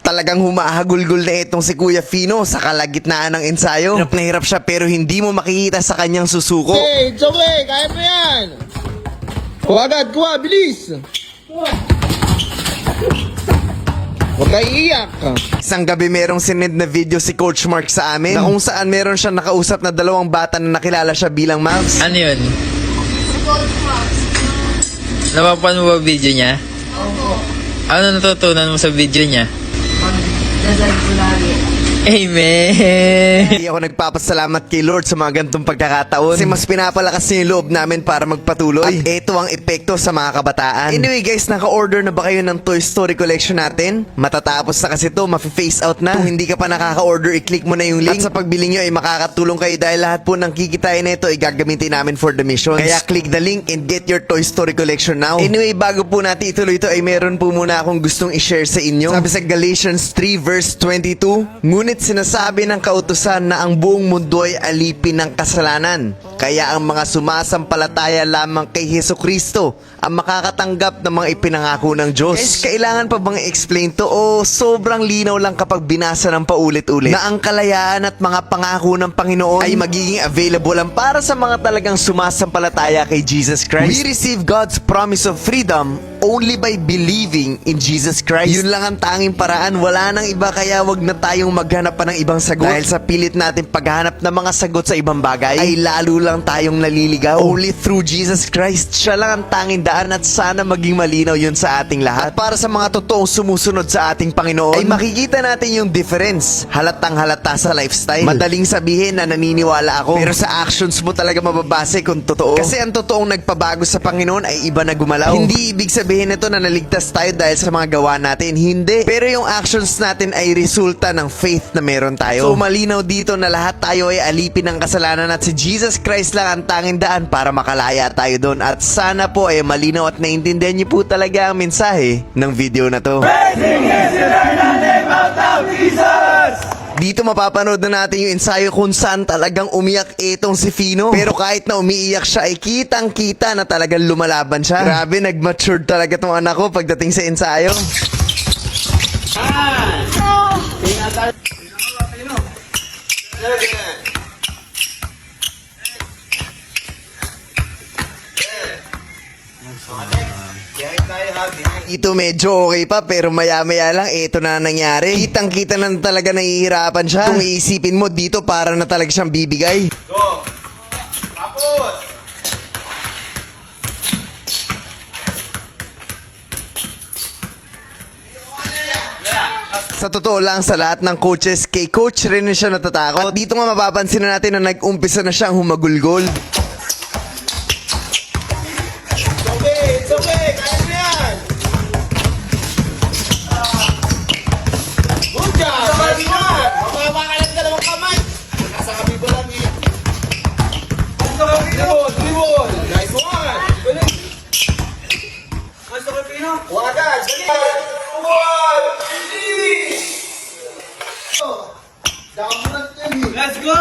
Talagang humahagulgol na itong si Kuya Fino sa kalagitnaan ng ensayo. Hirap na hirap siya pero hindi mo makikita sa kanyang susuko. Okay, it's okay. Kaya mo yan. Kuha agad, kuha. Bilis. Huwag kayo iiyak. Isang gabi merong sinend na video si Coach Mark sa amin na kung saan meron siya nakausap na dalawang bata na nakilala siya bilang Mavs. Ano yun? Napapanood mo ba video niya? Opo. Ano natutunan mo sa video niya? Magdasal ko lagi. Amen! Hindi ako nagpapasalamat kay Lord sa mga ganitong pagkakataon kasi mas pinapalakas niya yung loob namin para magpatuloy. At ito ang epekto sa mga kabataan. Anyway guys, naka-order na ba kayo ng Toy Story collection natin? Matatapos na kasi to, mafi-face out na. Kung hindi ka pa nakaka-order, i-click mo na yung link. At sa pagbili nyo ay makakatulong kayo dahil lahat po ng kikitain na ito ay gagamitin namin for the mission. Kaya click the link and get your Toy Story collection now. Anyway, bago po natin ituloy ito ay meron po muna akong gustong i-share sa inyo. Sabi sa Galatians 3 verse 22, ngunit sinasabi ng kautusan na ang buong mundo ay alipin ng kasalanan. Kaya ang mga sumasampalataya lamang kay Hesukristo ang makakatanggap ng mga ipinangako ng Diyos. Guys, kailangan pa bang i-explain to o sobrang linaw lang kapag binasa ng paulit-ulit na ang kalayaan at mga pangako ng Panginoon ay magiging available lang para sa mga talagang sumasampalataya kay Jesus Christ. We receive God's promise of freedom only by believing in Jesus Christ. Yun lang ang tanging paraan. Wala nang iba kaya wag na tayong maghanap pa ng ibang sagot. Dahil sa pilit natin paghanap ng mga sagot sa ibang bagay, ay lalo lang tayong naliligaw. Only through Jesus Christ. Siya lang ang tanging daan at sana maging malinaw yun sa ating lahat. At para sa mga totoong sumusunod sa ating Panginoon, ay makikita natin yung difference. Halatang halata sa lifestyle. Madaling sabihin na naniniwala ako, pero sa actions mo talaga mababase kung totoo. Kasi ang totoong nagpabago sa Panginoon ay iba na gumalaw. Hindi ibig sabihin nito na naligtas tayo dahil sa mga gawa natin. Hindi. Pero yung actions natin ay resulta ng faith na meron tayo. So malinaw dito na lahat tayo ay alipin ng kasalanan at si Jesus Christ lang ang tanging daan para makalaya tayo doon. At sana po ay malinaw at naintindihan niyo po talaga ang mensahe ng video na to. Dito mapapanood na natin yung ensayo kung saan talagang umiyak itong si Fino. Pero kahit na umiiyak siya ay kitang-kita na talagang lumalaban siya. Grabe, nag-matured talaga tong anak ko pagdating sa ensayo. Ito medyo okay pa pero maya-maya lang ito na nangyari. Kitang-kita na talaga nahihirapan siya. Kung iisipin mo dito para na talaga siyang bibigay. Go. Tapos. Sa totoo lang, sa lahat ng coaches, kay coach rin siya natatakot. At dito nga mapapansin na natin na nag-umpisa na siyang humagulgol. Okay, it's okay. Kaya mo yan. Good job. Kaya mo yan. Mababa ka lang dalawang kamay. Nasa kami ba lang eh. Dribble. Nice one. Galing. Mas ako Pino. Wagad. Galing. One. Finish. Let's go!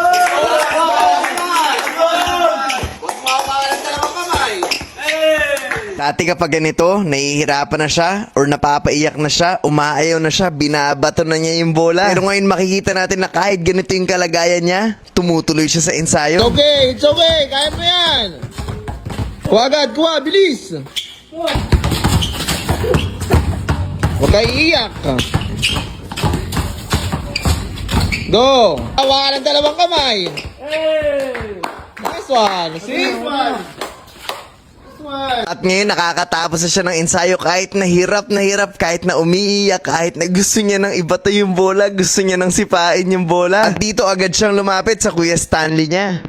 Dati kapag ganito, nahihirapan na siya or napapaiyak na siya, umaayaw na siya, binabato na niya yung bola. Pero ngayon makikita natin na kahit ganito yung kalagayan niya, tumutuloy siya sa ensayo. Okay, it's okay. Kaya mo yan. Kuha agad, kuha. Bilis. Huwag kayo iiyak. Go. Hawa ka ng dalawang kamay. Nice one. See? At ngayon nakakatapos na siya ng ensayo kahit na hirap, kahit na umiiyak, kahit na gusto niya nang ibato yung bola, gusto niya nang sipain yung bola. At dito agad siyang lumapit sa Kuya Stanley niya.